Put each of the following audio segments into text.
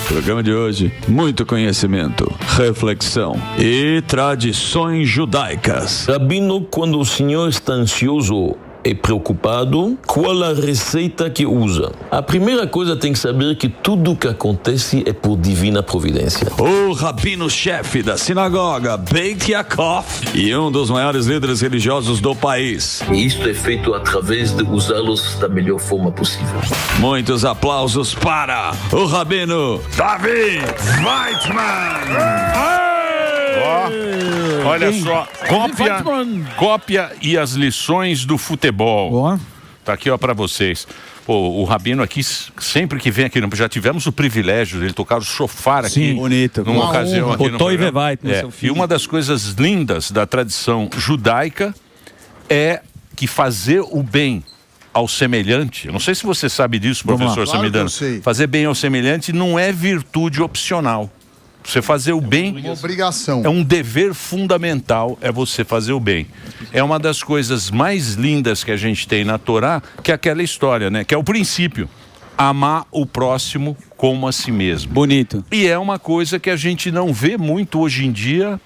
Programa de hoje, muito conhecimento, reflexão e tradições judaicas. Rabino, quando o senhor está ansioso e preocupado, qual a receita que usa? A primeira coisa tem que saber que tudo que acontece é por divina providência. O rabino-chefe da sinagoga Beit Yaakov e um dos maiores líderes religiosos do país. E isto é feito através de usá-los da melhor forma possível. Muitos aplausos para o rabino Davi Weizmann. Olha só, cópia e as lições do futebol. Boa. Tá aqui, ó, para vocês. Pô, o Rabino aqui, sempre que vem aqui, já tivemos o privilégio dele tocar o shofar aqui. Sim, bonito. Numa ocasião aqui no programa. seu E uma das coisas lindas da tradição judaica é que fazer o bem ao semelhante, eu não sei se você sabe disso, professor Samidana, fazer bem ao semelhante não é virtude opcional. Você fazer o bem uma obrigação. É um dever fundamental, é você fazer o bem. É uma das coisas mais lindas que a gente tem na Torá, que é aquela história, né? Que é o princípio. Amar o próximo como a si mesmo. Bonito. E é uma coisa que a gente não vê muito hoje em dia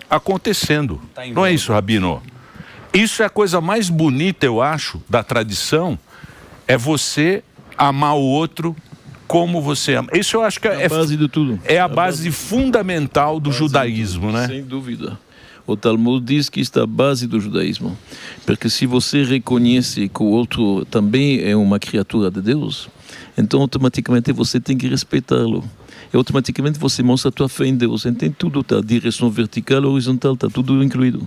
acontecendo. Não é isso, Rabino? Isso é a coisa mais bonita, eu acho, da tradição, é você amar o outro como você ama. Isso eu acho que é a base de tudo. É a base fundamental do judaísmo, né? Sem dúvida. O Talmud diz que isto é a base do judaísmo. Porque se você reconhece que o outro também é uma criatura de Deus, então automaticamente você tem que respeitá-lo. E automaticamente você mostra a tua fé em Deus. Então tudo está, direção vertical, horizontal, está tudo incluído.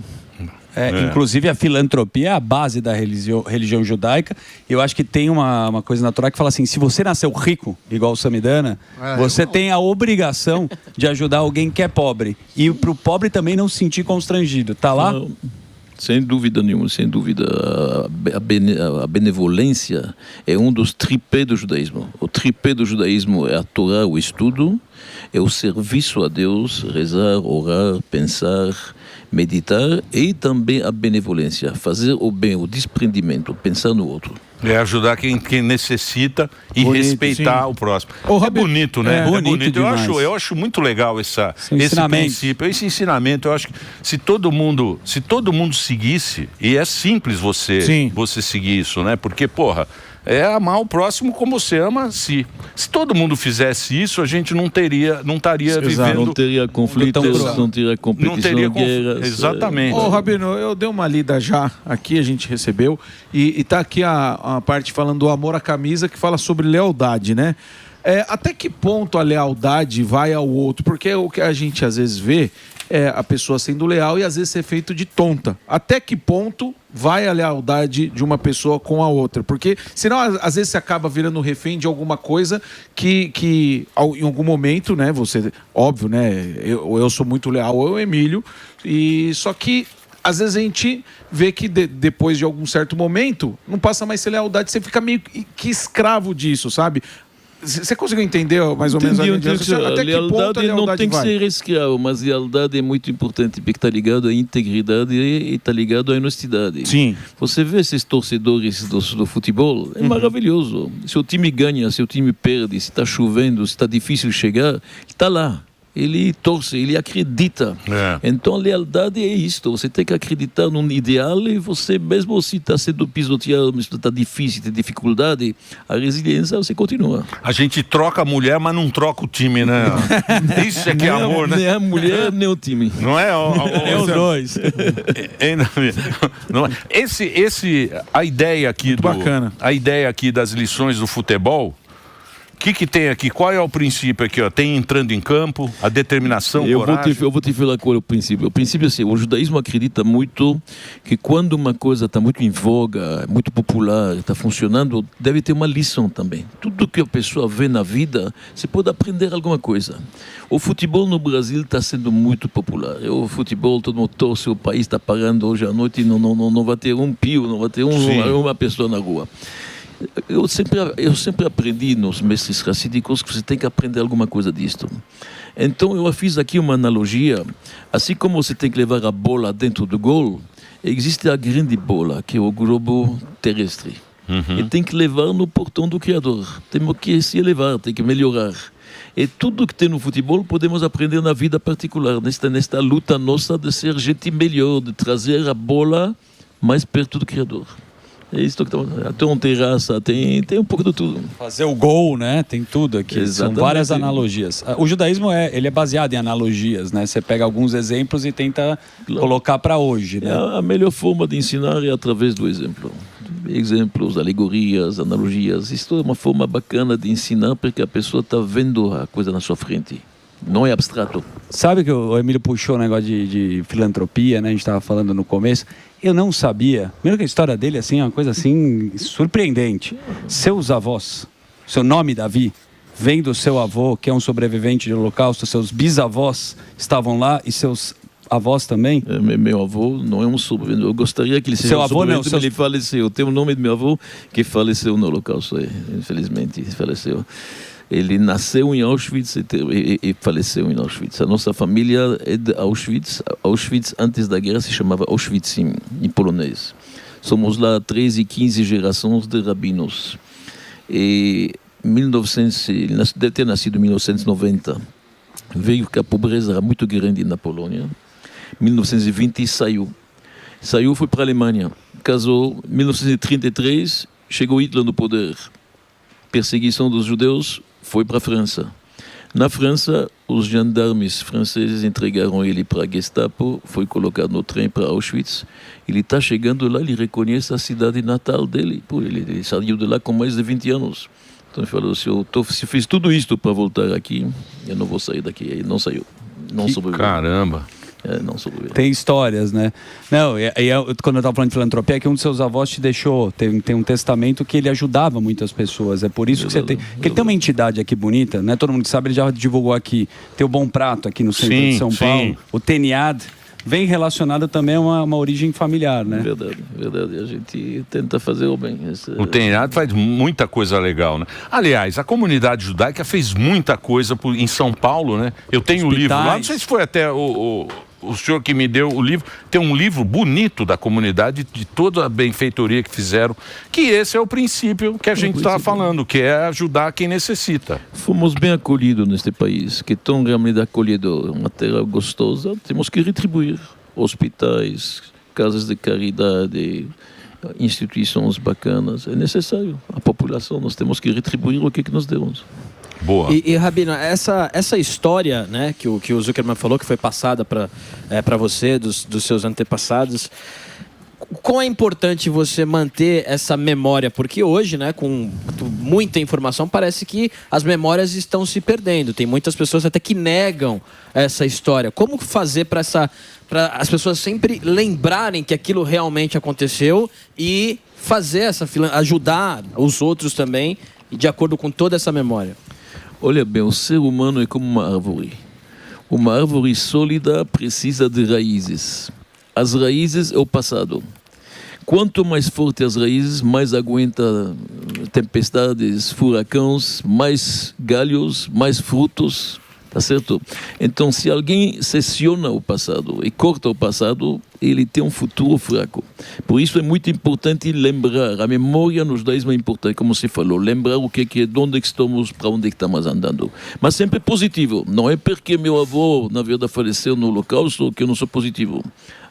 Inclusive a filantropia é a base da religião judaica. Eu acho que tem uma coisa na Torá que fala assim: se você nasceu rico, igual o Samidana, você tem a obrigação de ajudar alguém que é pobre. E para o pobre também não se sentir constrangido. Tá lá? Não, sem dúvida nenhuma, sem dúvida. A benevolência é um dos tripés do judaísmo. O tripé do judaísmo é a Torá, o estudo, é o serviço a Deus, rezar, orar, pensar, meditar, e também a benevolência, fazer o bem, o desprendimento, pensar no outro. É ajudar quem necessita e bonito, respeitar sim. o próximo. Oh, é bonito, né? É bonito. Eu acho muito legal esse princípio, esse ensinamento. Eu acho que se todo mundo seguisse, e é simples você seguir isso, né? Porque, porra, é amar o próximo como você ama a si. Se todo mundo fizesse isso, a gente não estaria vivendo... Não teria conflitos, não teria competição, guerras. Exatamente. Ô, Rabino, eu dei uma lida já, aqui a gente recebeu, e tá aqui a parte falando do amor à camisa, que fala sobre lealdade, né? Até que ponto a lealdade vai ao outro? Porque o que a gente às vezes vê é a pessoa sendo leal e às vezes ser feito de tonta. Até que ponto vai a lealdade de uma pessoa com a outra? Porque senão às vezes você acaba virando refém de alguma coisa que em algum momento, né, você, óbvio, né, eu sou muito leal ao Emílio, e só que às vezes a gente vê que depois de algum certo momento não passa mais a ser lealdade, você fica meio que escravo disso, sabe? Você conseguiu entender mais ou menos? Até que ponto a lealdade não tem que ser escravo, mas lealdade é muito importante, porque está ligado à integridade e está ligado à honestidade. Sim. Você vê esses torcedores do futebol, é maravilhoso. Se o time ganha, se o time perde, se está chovendo, se está difícil chegar, está lá. Ele torce, ele acredita. Então a lealdade é isto. Você tem que acreditar num ideal, e você, mesmo se está sendo pisoteado, se está difícil, tem dificuldade, a resiliência, você continua. A gente troca a mulher, mas não troca o time, né? Isso é que é amor, né? Nem a mulher, nem o time. Não é? É os dois. A ideia aqui bacana. A ideia aqui das lições do futebol. O que tem aqui? Qual é o princípio aqui? Ó? Tem entrando em campo, a determinação, coragem. Eu vou te falar qual é o princípio. O princípio é assim: o judaísmo acredita muito que quando uma coisa está muito em voga, muito popular, está funcionando, deve ter uma lição também. Tudo que a pessoa vê na vida, você pode aprender alguma coisa. O futebol no Brasil está sendo muito popular. O futebol, todo mundo torce, o país está parando hoje à noite e não vai ter um pio, não vai ter uma pessoa na rua. Eu sempre aprendi nos mestres racídicos que você tem que aprender alguma coisa disto. Então eu fiz aqui uma analogia. Assim como você tem que levar a bola dentro do gol, existe a grande bola, que é o globo terrestre. E tem que levar no portão do Criador. Temos que se elevar, tem que melhorar. E tudo que tem no futebol podemos aprender na vida particular, nesta luta nossa de ser gente melhor, de trazer a bola mais perto do Criador. É isso que estamos fazendo. Tem uma terraça, tem um pouco de tudo. Fazer o gol, né? Tem tudo aqui. Exatamente. São várias analogias. O judaísmo ele é baseado em analogias, né? Você pega alguns exemplos e tenta colocar para hoje, né? A melhor forma de ensinar é através do exemplo. Exemplos, alegorias, analogias. Isso é uma forma bacana de ensinar porque a pessoa está vendo a coisa na sua frente. Não é abstrato. Sabe que o Emílio puxou o negócio de filantropia, né? A gente estava falando no começo. Eu não sabia. Primeiro que a história dele assim, é uma coisa assim surpreendente. Seus avós, seu nome Davi, vem do seu avô, que é um sobrevivente do Holocausto. Seus bisavós estavam lá e seus avós também? Meu avô não é um sobrevivente. Eu gostaria que ele seja seu um avô não, mas ele faleceu. Tem o nome do meu avô que faleceu no Holocausto. Infelizmente, faleceu. Ele nasceu em Auschwitz e faleceu em Auschwitz. A nossa família é de Auschwitz. Auschwitz, antes da guerra, se chamava Auschwitzim, em polonês. Somos lá 13 e 15 gerações de rabinos. E ele deve ter nascido em 1990. Veio que a pobreza era muito grande na Polônia. Em 1920 saiu. Foi para a Alemanha. Casou. Em 1933, chegou Hitler no poder. Perseguição dos judeus, foi para a França. Na França, os gendarmes franceses entregaram ele para a Gestapo, foi colocado no trem para Auschwitz. Ele está chegando lá, ele reconhece a cidade natal dele. Pô, ele saiu de lá com mais de 20 anos. Então ele falou, se eu fiz tudo isto para voltar aqui, eu não vou sair daqui. Ele não saiu, não sobreviveu. Caramba! Não sobreviveu. Tem histórias, né? Não, quando eu estava falando de filantropia, é que um dos seus avós te deixou, tem um testamento que ele ajudava muitas pessoas. É por isso que você tem. Que ele tem uma entidade aqui bonita, né? Todo mundo que sabe, ele já divulgou aqui. Tem o Bom Prato aqui no centro de São Paulo. O TENIAD vem relacionado também a uma origem familiar, né? Verdade. A gente tenta fazer o bem. O TENIAD faz muita coisa legal, né? Aliás, a comunidade judaica fez muita coisa em São Paulo, né? Eu tenho o livro lá, não sei se foi até o senhor que me deu o livro, tem um livro bonito da comunidade, de toda a benfeitoria que fizeram, que esse é o princípio que a gente estava falando, que é ajudar quem necessita. Fomos bem acolhidos neste país, que é tão realmente acolhedor, uma terra gostosa, temos que retribuir. Hospitais, casas de caridade, instituições bacanas, é necessário. A população, nós temos que retribuir o que nós demos. Boa. E Rabino, essa história, né, que o Zuckerman falou, que foi passada para você, dos seus antepassados, quão é importante você manter essa memória? Porque hoje, né, com muita informação, parece que as memórias estão se perdendo. Tem muitas pessoas até que negam essa história. Como fazer para as pessoas sempre lembrarem que aquilo realmente aconteceu e fazer ajudar os outros também, de acordo com toda essa memória? Olha bem, o ser humano é como uma árvore. Uma árvore sólida precisa de raízes. As raízes é o passado. Quanto mais forte as raízes, mais aguenta tempestades, furacões, mais galhos, mais frutos. Tá certo? Então, se alguém cessiona o passado e corta o passado, ele tem um futuro fraco. Por isso é muito importante lembrar. A memória nos judaísmo é importante, como se falou. Lembrar o que é, de onde estamos, para onde estamos andando. Mas sempre positivo. Não é porque meu avô, na verdade, faleceu no Holocausto que eu não sou positivo.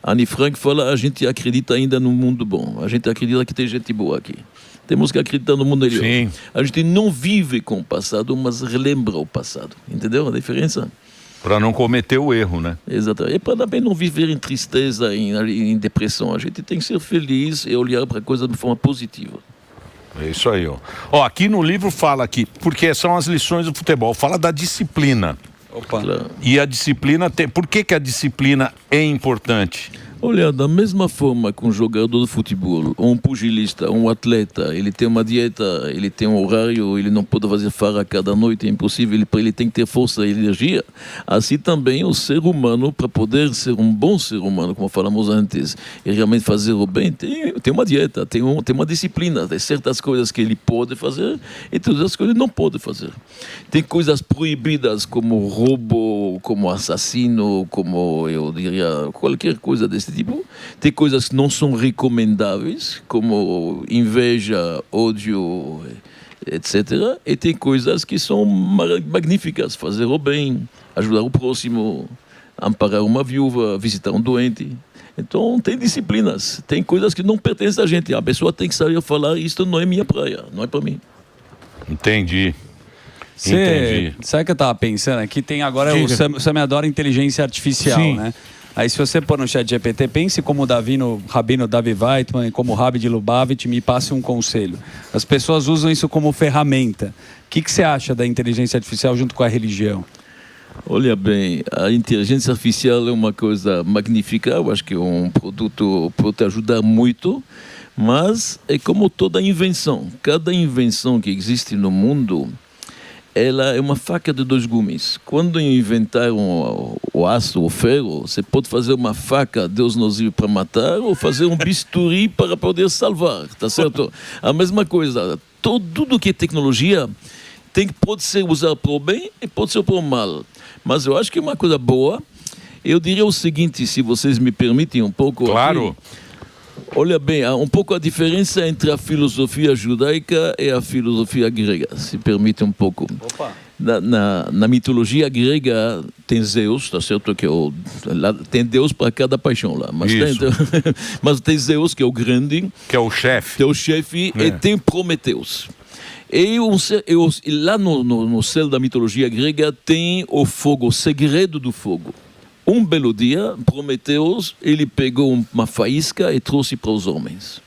Anne Frank fala, a gente acredita ainda no mundo bom. A gente acredita que tem gente boa aqui. Temos que acreditar no mundo melhor. Sim. A gente não vive com o passado, mas relembra o passado. Entendeu a diferença? Para não cometer o erro, né? Exatamente. E para também não viver em tristeza, em depressão. A gente tem que ser feliz e olhar para a coisa de forma positiva. É isso aí, ó. Ó, aqui no livro fala aqui, porque são as lições do futebol, fala da disciplina. Opa. Claro. E a disciplina tem... Por que a disciplina é importante? Olha, da mesma forma que um jogador de futebol, ou um pugilista, um atleta, ele tem uma dieta, ele tem um horário, ele não pode fazer farra cada noite, é impossível, ele tem que ter força e energia. Assim também o ser humano, para poder ser um bom ser humano, como falamos antes, e realmente fazer o bem, tem uma dieta, tem uma disciplina, tem certas coisas que ele pode fazer e todas as coisas que ele não pode fazer. Tem coisas proibidas como roubo, como assassino, como eu diria, qualquer coisa desse tipo. Tem coisas que não são recomendáveis, como inveja, ódio, etc. E tem coisas que são magníficas, fazer o bem, ajudar o próximo, amparar uma viúva, visitar um doente. Então tem disciplinas, tem coisas que não pertencem a gente. A pessoa tem que saber falar, isto não é minha praia, não é para mim. Entendi. Sabe o que eu estava pensando aqui? Tem agora o Sam adora inteligência artificial, Sim. né? Aí se você pôr no chat GPT, pense como o Rabino Davi Weitman e como o Rabi de Lubavitch, me passe um conselho. As pessoas usam isso como ferramenta. O que você acha da inteligência artificial junto com a religião? Olha bem, a inteligência artificial é uma coisa magnífica, eu acho que é um produto que pode ajudar muito, mas é como toda invenção. Cada invenção que existe no mundo, ela é uma faca de dois gumes. Quando inventaram o aço, o ferro, você pode fazer uma faca, Deus nos livre, para matar, ou fazer um bisturi para poder salvar, tá certo? A mesma coisa, tudo que é tecnologia pode ser usado para o bem e pode ser para o mal. Mas eu acho que é uma coisa boa. Eu diria o seguinte, se vocês me permitem um pouco... Claro. Aqui, olha bem, há um pouco a diferença entre a filosofia judaica e a filosofia grega, se permite um pouco. Opa. Na mitologia grega tem Zeus, tá certo? Tem Deus para cada paixão lá. Mas tem Zeus, que é o grande. Que é o chefe. Que é o chefe, e tem Prometeus. E lá no céu da mitologia grega tem o fogo, o segredo do fogo. Um belo dia, Prometeus, ele pegou uma faísca e trouxe para os homens.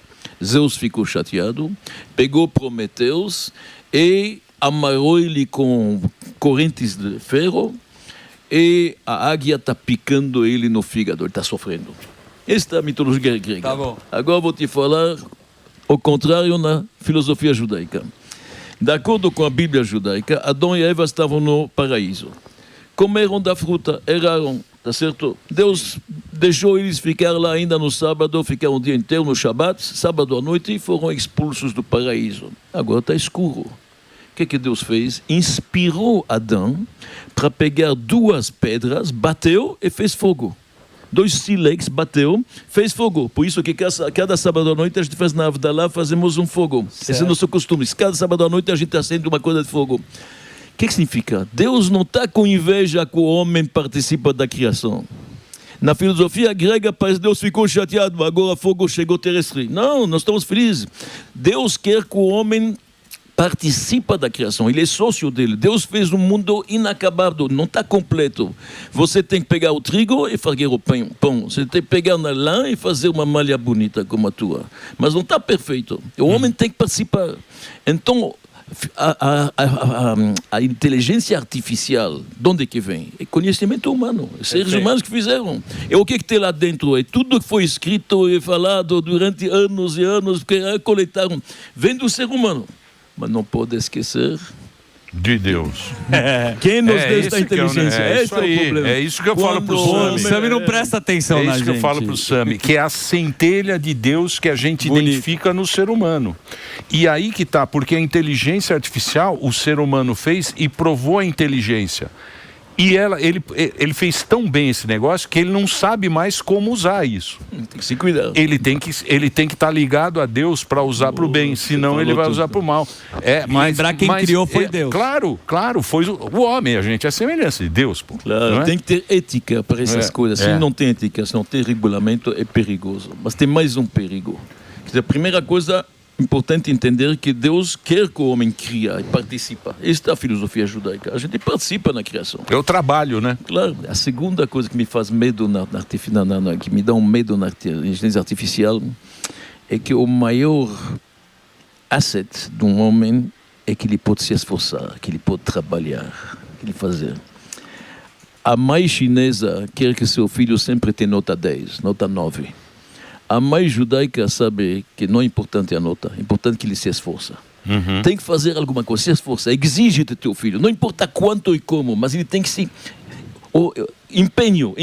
Zeus ficou chateado, pegou Prometeus e amarrou ele com correntes de ferro e a águia está picando ele no fígado, ele está sofrendo. Esta é a mitologia grega. Tá bom. Agora vou te falar o contrário na filosofia judaica. De acordo com a Bíblia judaica, Adão e Eva estavam no paraíso. Comeram da fruta, erraram, tá certo? Deus deixou eles ficar lá ainda no sábado, ficaram o dia inteiro no Shabat, sábado à noite, e foram expulsos do paraíso. Agora está escuro. O que Deus fez? Inspirou Adão para pegar duas pedras, bateu e fez fogo. 2 sílex, bateu, fez fogo. Por isso que cada sábado à noite a gente faz na Avdalá, fazemos um fogo. Certo. Esse é o nosso costume. Cada sábado à noite a gente acende uma coisa de fogo. O que significa? Deus não está com inveja que o homem participa da criação. Na filosofia grega, parece que Deus ficou chateado, agora fogo chegou terrestre. Não, nós estamos felizes. Deus quer que o homem participa da criação, ele é sócio dele. Deus fez um mundo inacabado, não está completo. Você tem que pegar o trigo e fazer o pão. Você tem que pegar na lã e fazer uma malha bonita como a tua. Mas não está perfeito. O homem tem que participar. Então, a inteligência artificial, de onde que vem? É conhecimento humano, seres humanos que fizeram. E o que tem lá dentro? É tudo que foi escrito e falado durante anos e anos, que coletaram, vem do ser humano. Mas não pode esquecer de Deus. Quem nos deu esta inteligência? Esse é o problema. É isso que eu falo pro Sami. O Sami não presta atenção na gente. É isso que eu falo pro Sami, que é a centelha de Deus que a gente identifica no ser humano. E aí que tá, porque a inteligência artificial, o ser humano fez e provou a inteligência. E ele fez tão bem esse negócio que ele não sabe mais como usar isso. Tem que se cuidar. Ele tem que estar ligado a Deus para usar para o bem, senão ele vai usar para o mal. Lembrar quem criou foi Deus. Claro, foi o homem, a gente é a semelhança de Deus. Pô, claro, tem que ter ética para essas coisas. Se não tem ética, se não tem regulamento, é perigoso. Mas tem mais um perigo. Quer dizer, a primeira coisa... Importante entender que Deus quer que o homem cria e participa. Esta é a filosofia judaica. A gente participa na criação. É o trabalho, né? Claro. A segunda coisa que me faz medo, que me dá um medo na inteligência artificial, é que o maior asset de um homem é que ele pode se esforçar, que ele pode trabalhar, que ele fazer. A mãe chinesa quer que seu filho sempre tenha nota 10, nota 9. A mãe judaica sabe que não é importante a nota, é importante que ele se esforça. Tem que fazer alguma coisa, se esforça, exige de teu filho, não importa quanto e como, mas ele tem que se... empenho,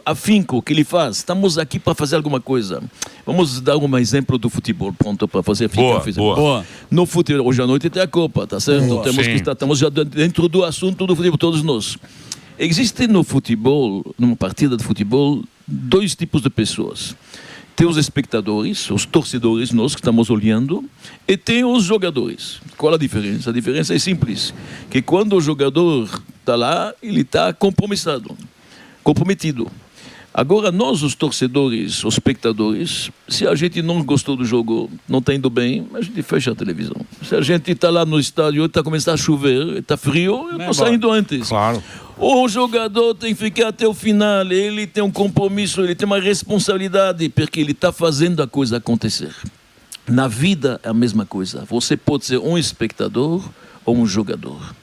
afinco que ele faz. Estamos aqui para fazer alguma coisa. Vamos dar um exemplo do futebol, pronto, para fazer boa. No futebol, hoje à noite tem a Copa, tá certo? Estamos já dentro do assunto do futebol, todos nós. Existe no futebol, numa partida de futebol, 2 tipos de pessoas. Tem os espectadores, os torcedores, nós que estamos olhando, e tem os jogadores. Qual a diferença? A diferença é simples, que quando o jogador está lá, ele está comprometido. Agora, nós, os torcedores, os espectadores, se a gente não gostou do jogo, não está indo bem, a gente fecha a televisão. Se a gente está lá no estádio, está começando a chover, está frio, eu estou saindo antes. Claro. O jogador tem que ficar até o final, ele tem um compromisso, ele tem uma responsabilidade, porque ele está fazendo a coisa acontecer. Na vida é a mesma coisa. Você pode ser um espectador ou um jogador.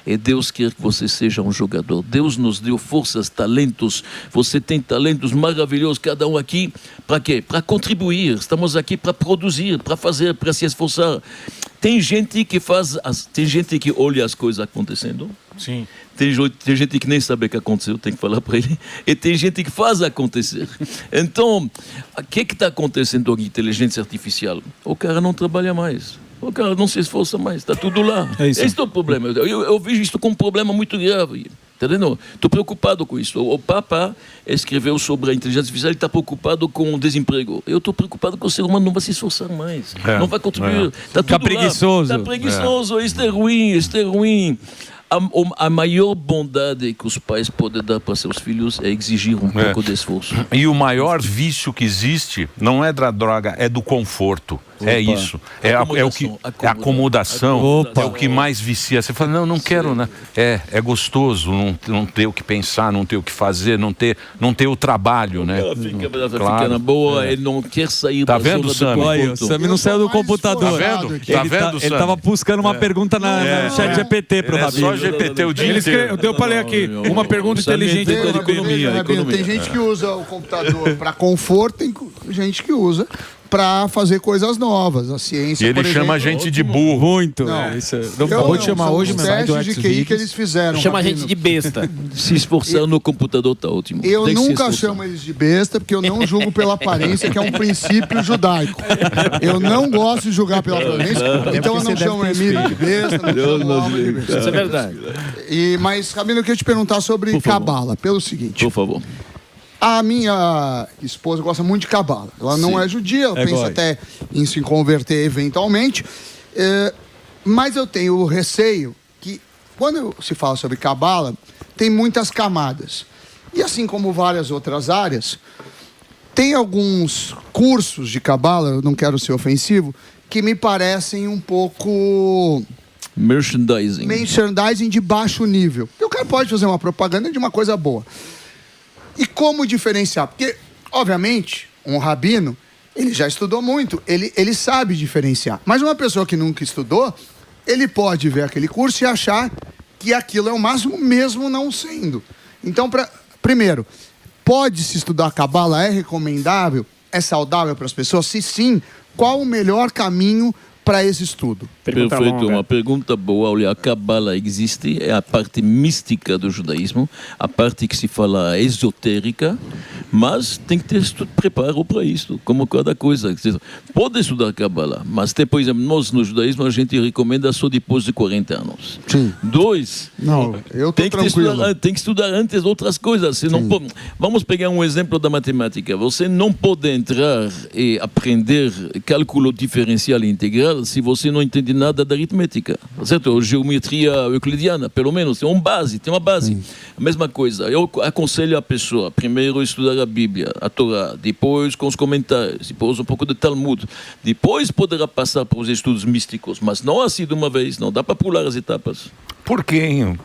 E Deus quer que você seja um jogador. Deus nos deu forças, talentos. Você tem talentos maravilhosos, cada um aqui. Para quê? Para contribuir. Estamos aqui para produzir, para fazer, para se esforçar. Tem gente que tem gente que olha as coisas acontecendo. Sim. Tem gente que nem sabe o que aconteceu, tem que falar para ele. E tem gente que faz acontecer. Então, o que está acontecendo com a inteligência artificial? O cara não trabalha mais. O cara não se esforça mais, está tudo lá. Esse é o problema. Eu vejo isso como um problema muito grave. Entendeu? Estou preocupado com isso. O Papa escreveu sobre a inteligência artificial e está preocupado com o desemprego. Eu estou preocupado que o ser humano não vai se esforçar mais. Não vai contribuir. Está tudo preguiçoso. Está preguiçoso. Isso é ruim. A maior bondade que os pais podem dar para seus filhos é exigir um pouco de esforço. E o maior vício que existe não é da droga, é do conforto. É isso. É o que a acomodação. É o que mais vicia. Você fala, não quero, né? É gostoso não ter o que pensar, não ter o que fazer, não ter o trabalho, né? Fica na boa, ele não quer sair da zona do Sami? conforto. O Sami não saiu do computador. Tá vendo, Ele estava buscando uma pergunta no chat GPT pro É Rabino. só GPT o dia inteiro. Eu falei aqui, uma pergunta inteligente. Tem gente que usa o computador para conforto, tem gente que usa para fazer coisas novas. A ciência, E ele por exemplo, chama a gente de burro. Muito. Não. Não acabou de chamar são hoje, os mas sai do testes de QI que eles fizeram. Chama a Rabino. gente de besta. Se esforçar no computador está ótimo. Eu Tem que se nunca esforçar. chamo eles de besta, porque eu não julgo pela aparência, que é um princípio judaico. Eu não gosto de julgar pela aparência, então eu não chamo o Emílio de besta, não chamo o Alma de besta. Isso é verdade. Mas, Rabino, eu queria te perguntar sobre Por favor. Cabala, pelo seguinte. Por favor. A minha esposa gosta muito de Cabala. Ela não é judia, ela pensa até em se converter eventualmente. Mas eu tenho receio que, quando se fala sobre Cabala, tem muitas camadas. E assim como várias outras áreas, tem alguns cursos de Cabala, eu não quero ser ofensivo, que me parecem um pouco merchandising de baixo nível. E o cara pode fazer uma propaganda de uma coisa boa. E como diferenciar? Porque, obviamente, um rabino, ele já estudou muito, ele sabe diferenciar. Mas uma pessoa que nunca estudou, ele pode ver aquele curso e achar que aquilo é o máximo, mesmo não sendo. Então, primeiro, pode-se estudar Cabala? É recomendável? É saudável para as pessoas? Se sim, qual o melhor caminho para esse estudo? Perfeito, uma pergunta boa. Olha, a Cabala existe, é a parte mística do judaísmo, a parte que se fala esotérica, mas tem que ter preparo para isso, como cada coisa. Pode estudar Cabala, mas tem, por exemplo, nós no judaísmo a gente recomenda só depois de 40 anos. Sim. 2, Não, eu tô tranquilo. tem que estudar antes outras coisas. Você não pode, vamos pegar um exemplo da matemática. Você não pode entrar e aprender cálculo diferencial e integral se você não entende nada da aritmética, certo? Geometria euclidiana, pelo menos, tem uma base. A mesma coisa. Eu aconselho a pessoa primeiro estudar a Bíblia, a Torá, depois com os comentários, depois um pouco de Talmud, depois poderá passar para os estudos místicos, mas não assim de uma vez, não dá para pular as etapas. Por quê, hein,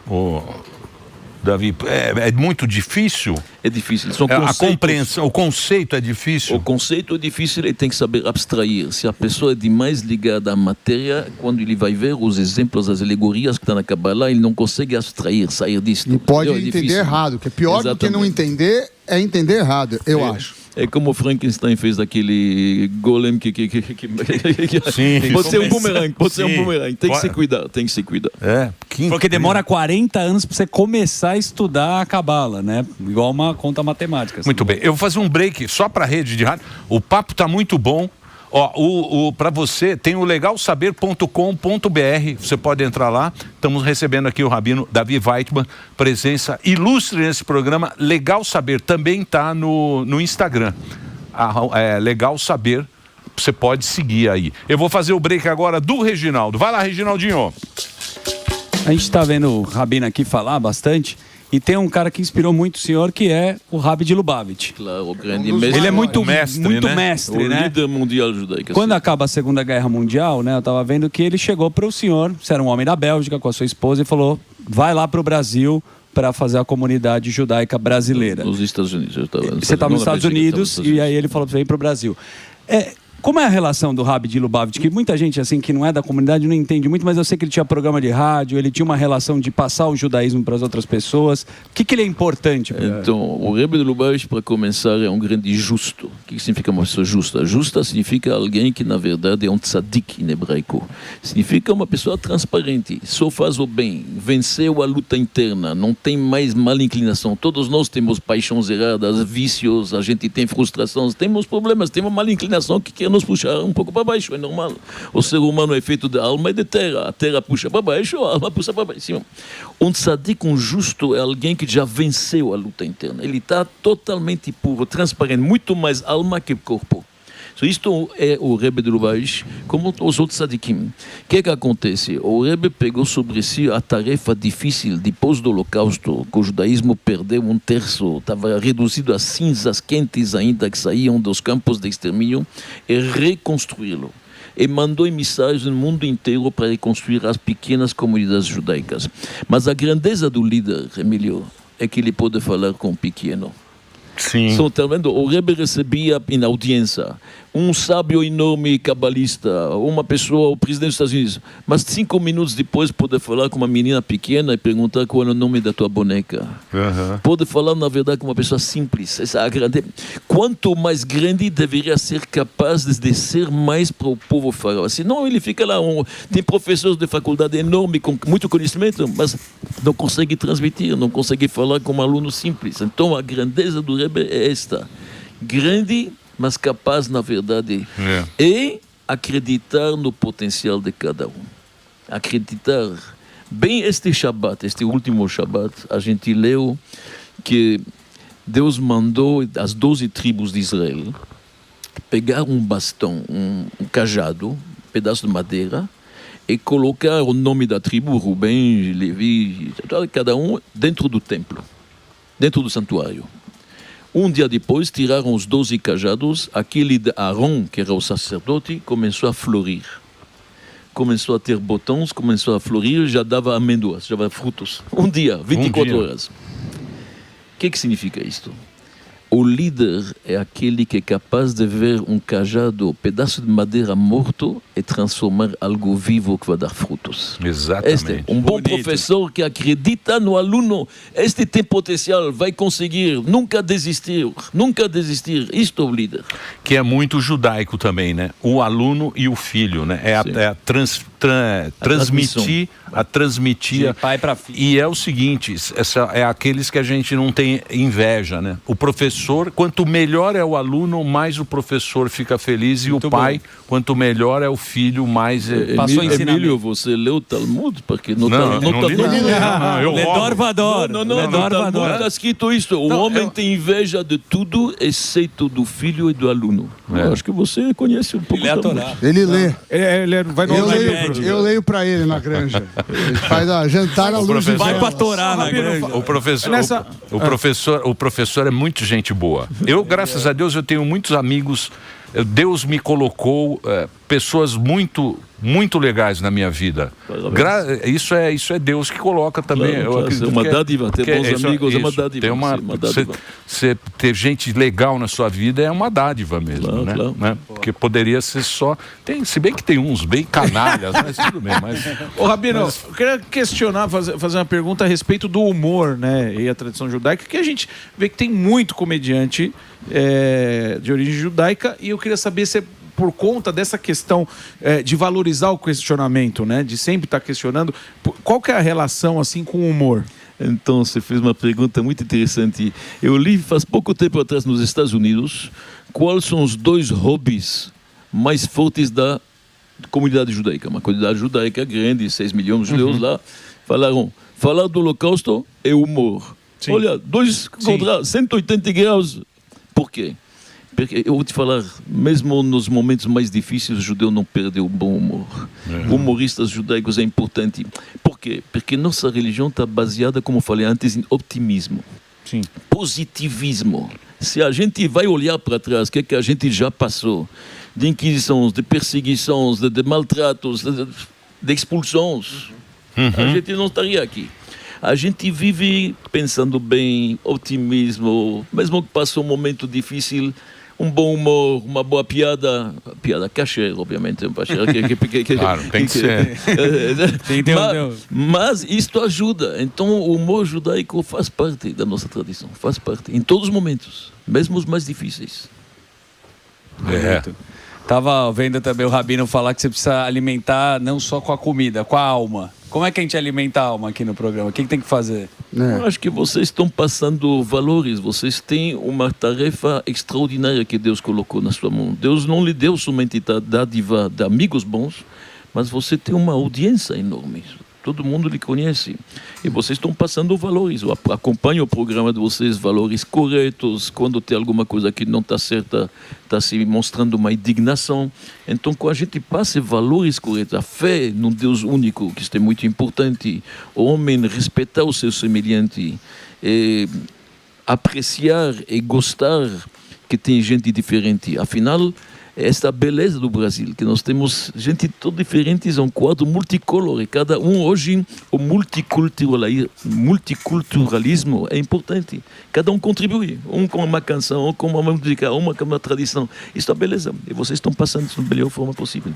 Davi? É muito difícil? É difícil. São A conceitos. compreensão, o conceito é difícil? O conceito é difícil e tem que saber abstrair. Se a pessoa é demais ligada à matéria, quando ele vai ver os exemplos, as alegorias que estão na Kabbalah, ele não consegue abstrair, sair disso. E pode É entender difícil. errado, que é pior do que não Exatamente. entender, é entender errado, eu acho. É como o Frankenstein fez daquele golem que Sim. pode ser um boomerang, pode ser um Sim. boomerang. Tem que se cuidar, tem que se cuidar. Porque demora 40 anos para você começar a estudar a Cabala, né? Igual uma conta matemática. assim. Muito bem. Eu vou fazer um break só para a rede de rádio. O papo tá muito bom. Ó, para você, tem o legalsaber.com.br. Você pode entrar lá. Estamos recebendo aqui o rabino Davi Weitman, presença ilustre nesse programa. Legal Saber também está no Instagram. é legal saber, você pode seguir aí. Eu vou fazer o break agora do Reginaldo. Vai lá, Reginaldinho. A gente está vendo o Rabino aqui falar bastante. E tem um cara que inspirou muito o senhor, que é o Rabi de Lubavitch. Claro, o grande mestre. Ele é muito mestre, mestre, O né? líder mundial judaico. Quando acaba a Segunda Guerra Mundial, né, eu estava vendo que ele chegou para o senhor, você era um homem da Bélgica, com a sua esposa, e falou, vai lá para o Brasil para fazer a comunidade judaica brasileira. Nos Estados Unidos. Você estava nos Estados Unidos e aí ele falou para você ir para o Brasil. Como é a relação do Rabi de Lubavitch? Que muita gente assim que não é da comunidade não entende muito, mas eu sei que ele tinha programa de rádio, ele tinha uma relação de passar o judaísmo para as outras pessoas. O que ele é importante? Então, o Rebbe de Lubavitch, para começar, é um grande justo. O que significa uma pessoa justa? Justa significa alguém que, na verdade, é um tzadik em hebraico. Significa uma pessoa transparente, só faz o bem, venceu a luta interna, não tem mais mal inclinação. Todos nós temos paixões erradas, vícios, a gente tem frustrações, temos problemas, temos uma mal inclinação que quer nos puxar um pouco para baixo, é normal. O ser humano é feito de alma e de terra. A terra puxa para baixo, a alma puxa para baixo. Um tzadik, um justo, é alguém que já venceu a luta interna. Ele está totalmente puro, transparente, muito mais alma que corpo. So, isto é o Rebbe de Lubavitch, como os outros tzadikim. O que acontece? O Rebbe pegou sobre si a tarefa difícil depois do Holocausto, que o judaísmo perdeu um terço, estava reduzido a cinzas quentes ainda que saíam dos campos de extermínio, e reconstruí-lo. E mandou emissários no mundo inteiro para reconstruir as pequenas comunidades judaicas. Mas a grandeza do líder, Emílio, é que ele pode falar com o pequeno. Sim. Tá vendo? O Rebbe recebia em audiência um sábio enorme cabalista, uma pessoa, o presidente dos Estados Unidos, mas 5 minutos depois pode falar com uma menina pequena e perguntar qual é o nome da tua boneca. Pode falar, na verdade, com uma pessoa simples. Quanto mais grande deveria ser capaz de descer mais para o povo falar. Senão ele fica lá, tem professores de faculdade enorme com muito conhecimento, mas não consegue transmitir, não consegue falar com um aluno simples. Então a grandeza do Rebbe é esta. Grande, mas capaz, na verdade, e acreditar no potencial de cada um. Acreditar. Bem, este Shabbat, este último Shabbat, a gente leu que Deus mandou as 12 tribos de Israel pegar um bastão, um cajado, um pedaço de madeira, e colocar o nome da tribo, Rubem, Levi, cada um, dentro do templo, dentro do santuário. Um dia depois, tiraram os 12 cajados, aquele de Aaron, que era o sacerdote, começou a florir. Começou a ter botões, começou a florir, já dava amêndoas, já dava frutos. Um dia, 24 horas. O que significa isto? O líder é aquele que é capaz de ver um cajado, um pedaço de madeira morto e transformar algo vivo que vai dar frutos. Exatamente. Um bom professor que acredita no aluno, este tem potencial, vai conseguir, nunca desistir. Isto é o líder. Que é muito judaico também, né? O aluno e o filho, né? Transmitir de pai para filho. E é o seguinte, é aqueles que a gente não tem inveja, né? O professor, quanto melhor é o aluno, mais o professor fica feliz, e muito o pai, quanto melhor é o filho, mais... Emílio, você leu o Talmud? Porque no Talmud está escrito isso. O homem tem inveja de tudo, exceto do filho e do aluno. Eu acho que você conhece um pouco. Ele lê. Ele vai no Eu leio pra ele na granja. Ele faz jantar à luz de Vai vela. pra Torá na granja. O professor é muito gente boa. Eu, graças a Deus, eu tenho muitos amigos. Deus me colocou pessoas muito legais na minha vida. Isso é Deus que coloca também. Claro, é uma dádiva. Ter bons amigos é uma dádiva. Você ter gente legal na sua vida é uma dádiva mesmo, claro. né? Porque poderia ser só... se bem que tem uns bem canalhas, mas tudo bem. Ô, Rabino, eu queria questionar, fazer uma pergunta a respeito do humor, né? E a tradição judaica, que a gente vê que tem muito comediante de origem judaica, e eu queria saber se por conta dessa questão de valorizar o questionamento, né? De sempre estar questionando, qual que é a relação assim com o humor? Então, você fez uma pergunta muito interessante. Eu li faz pouco tempo atrás nos Estados Unidos quais são os 2 hobbies mais fortes da comunidade judaica. Uma comunidade judaica grande, 6 milhões de judeus lá, falaram, falar do Holocausto é humor. Sim. Olha, 2 contra 180 graus. Por quê? Porque eu vou te falar, mesmo nos momentos mais difíceis, o judeu não perdeu o bom humor. Humoristas judaicos é importante. Por quê? Porque nossa religião está baseada, como eu falei antes, em optimismo. Sim. Positivismo. Se a gente vai olhar para trás, o que é que a gente já passou? De inquisições, de perseguições, de maltratos, de expulsões. A gente não estaria aqui. A gente vive pensando bem, otimismo, mesmo que passe um momento difícil, um bom humor, uma boa piada cachê, obviamente. Claro, tem que ser. Mas isto ajuda. Então o humor judaico faz parte da nossa tradição, faz parte, em todos os momentos, mesmo os mais difíceis. Tava vendo também o Rabino falar que você precisa alimentar não só com a comida, com a alma. Como é que a gente alimenta a alma aqui no programa? O que tem que fazer? Eu acho que vocês estão passando valores, vocês têm uma tarefa extraordinária que Deus colocou na sua mão. Deus não lhe deu somente a dádiva de amigos bons, mas você tem uma audiência enorme. Todo mundo lhe conhece. E vocês estão passando valores. Eu acompanho o programa de vocês, valores corretos. Quando tem alguma coisa que não está certa, está se mostrando uma indignação. Então, quando a gente passa valores corretos, a fé num Deus único, que isto é muito importante, o homem respeitar o seu semelhante, apreciar e gostar que tem gente diferente. Afinal, esta beleza do Brasil, que nós temos gente toda diferente, é um quadro multicolor, e cada um hoje, o multiculturalismo é importante. Cada um contribui, um com uma canção, um com uma música, uma com uma tradição. Isso é beleza, e vocês estão passando isso da melhor forma possível.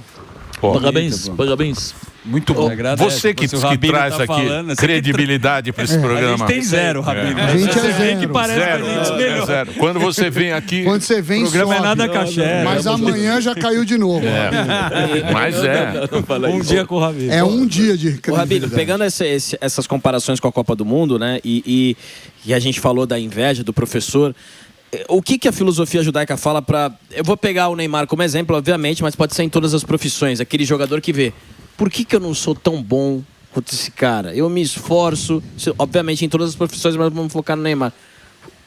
Parabéns, parabéns. Muito bom. Você que traz aqui credibilidade para esse programa. A gente tem zero, Rabino. A gente é zero. Que parece Zero, que a gente melhor. zero. Quando você vem aqui... Quando você vem, O programa sobe. é nada caché. Mas amanhã já caiu de novo. Mas Um dia com o Rabino. É um dia de Ô, Rabino, credibilidade. pegando essas comparações com a Copa do Mundo, né? E a gente falou da inveja do professor. O que a filosofia judaica fala para... Eu vou pegar o Neymar como exemplo, obviamente, mas pode ser em todas as profissões. Aquele jogador que vê, por que eu não sou tão bom quanto esse cara? Eu me esforço, obviamente em todas as profissões, mas vamos focar no Neymar.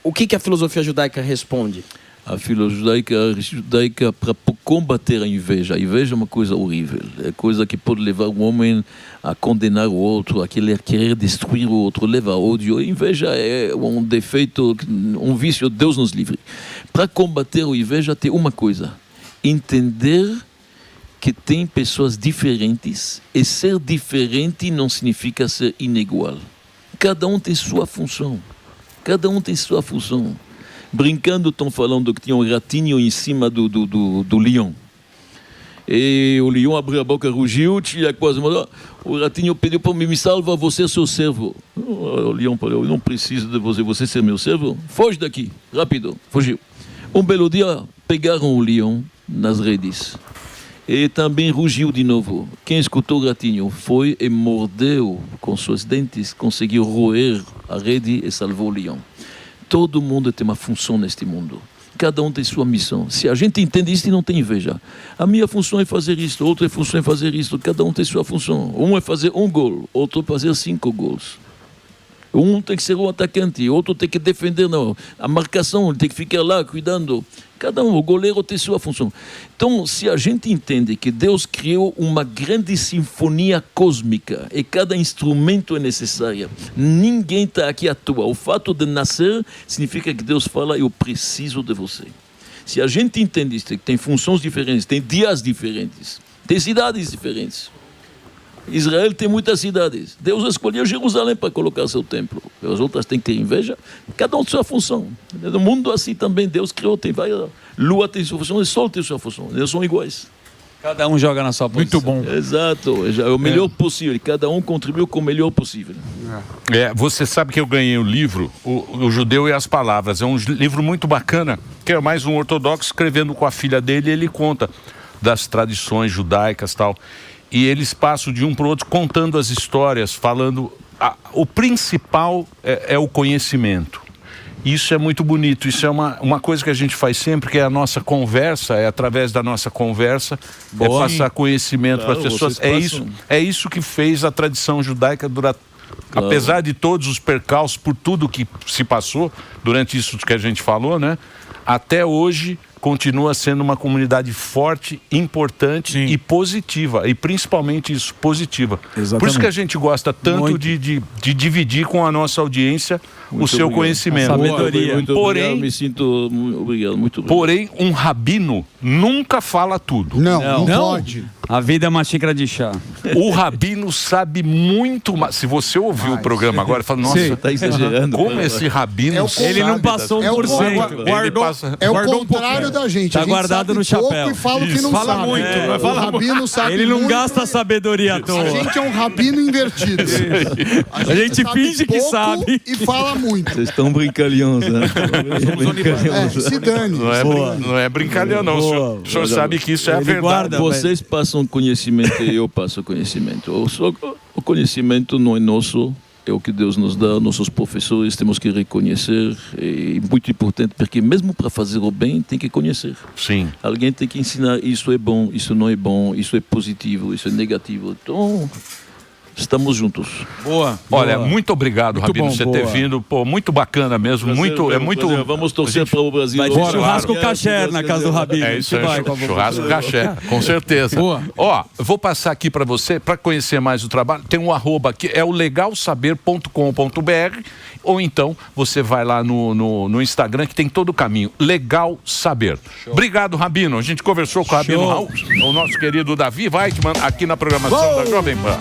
O que a filosofia judaica responde? A filosofia judaica para combater a inveja é uma coisa horrível, é coisa que pode levar o homem a condenar o outro, a querer destruir o outro, levar ódio. A inveja é um defeito, um vício, Deus nos livre. Para combater a inveja tem uma coisa: entender que tem pessoas diferentes, e ser diferente não significa ser inigual. Cada um tem sua função. Cada um tem sua função. Brincando, estão falando que tinha um ratinho em cima do leão. E o leão abriu a boca, rugiu, tinha quase... O ratinho pediu para mim, me salva, você é seu servo. O leão falou, eu não preciso de você ser meu servo. Foge daqui, rápido, fugiu. Um belo dia, pegaram o leão nas redes. E também rugiu de novo. Quem escutou o ratinho foi e mordeu com seus dentes, conseguiu roer a rede e salvou o leão. Todo mundo tem uma função neste mundo. Cada um tem sua missão. Se a gente entende isso, não tem inveja. A minha função é fazer isto, outra função é fazer isto. Cada um tem sua função. Um é fazer um gol, outro fazer 5 gols. Um tem que ser o atacante, outro tem que defender, não. A marcação, tem que ficar lá cuidando. Cada um, o goleiro tem sua função. Então, se a gente entende que Deus criou uma grande sinfonia cósmica e cada instrumento é necessário, ninguém está aqui à toa. O fato de nascer significa que Deus fala, eu preciso de você. Se a gente entende isso, que tem funções diferentes, tem dias diferentes, tem cidades diferentes. Israel tem muitas cidades. Deus escolheu Jerusalém para colocar seu templo. As outras têm que ter inveja. Cada um tem sua função. No mundo assim também, Deus criou, tem várias... Lua tem sua função, o Sol tem sua função. Eles são iguais. Cada um joga na sua posição. Muito bom. Exato. É o melhor possível. Cada um contribuiu com o melhor possível. Você sabe que eu ganhei o livro, o Judeu e as Palavras. É um livro muito bacana, que é mais um ortodoxo escrevendo com a filha dele, e ele conta das tradições judaicas e tal. E eles passam de um para o outro contando as histórias, falando... O principal é o conhecimento. Isso é muito bonito, isso é uma coisa que a gente faz sempre, que é a nossa conversa, é através da nossa conversa, é passar conhecimento para as pessoas. É isso que fez a tradição judaica durar... Claro. Apesar de todos os percalços, por tudo que se passou, durante isso que a gente falou, né? Até hoje... continua sendo uma comunidade forte, importante e positiva. E principalmente isso, positiva. Exatamente. Por isso que a gente gosta tanto Muito. de dividir com a nossa audiência o seu obrigado. conhecimento. A sabedoria. Muito Porém- obrigado, me sinto obrigado, muito obrigado. Porém, um rabino nunca fala tudo. Não Não. pode. A vida é uma xícara de chá. O rabino sabe muito mais. Se você ouviu o programa agora, fala, nossa, Sim. Tá exagerando. como esse rabino É o sabe Ele não das- passou É o 1%. Ele Guardou- passa- É o Guardou um contrário da gente. Tá A gente guardado sabe no pouco chapéu. e fala o que não Fala sabe. muito, não O rabino sabe Ele não muito. gasta a sabedoria à A toa. gente é um rabino invertido. A gente finge que pouco sabe. E fala muito. Vocês estão brincalhões, né? Se dane. Não é brincalhão, não. O senhor sabe que isso é a Ele verdade. guarda. Vocês passam conhecimento e eu passo conhecimento. O conhecimento não é nosso, é o que Deus nos dá. Nossos professores temos que reconhecer. É muito importante, porque mesmo para fazer o bem, tem que conhecer. Sim. Alguém tem que ensinar isso é bom, isso não é bom, isso é positivo, isso é negativo. Então, estamos juntos. Boa. Olha, boa. muito obrigado, Muito Rabino, bom, você ter boa. vindo. Pô, muito bacana mesmo. Muito. Vamos torcer para o Brasil. Vai ter Bora, churrasco claro. kasher na casa do Rabino. É isso aí, Vai com a churrasco caché, com certeza. Boa. Ó, eu vou passar aqui para você, para conhecer mais o trabalho, tem um arroba aqui, é o legalsaber.com.br, ou então você vai lá no Instagram, que tem todo o caminho, Legal Saber. Obrigado, Rabino, a gente conversou com o Rabino Raul, o nosso querido Davi Weitman, aqui na programação da Jovem Pan.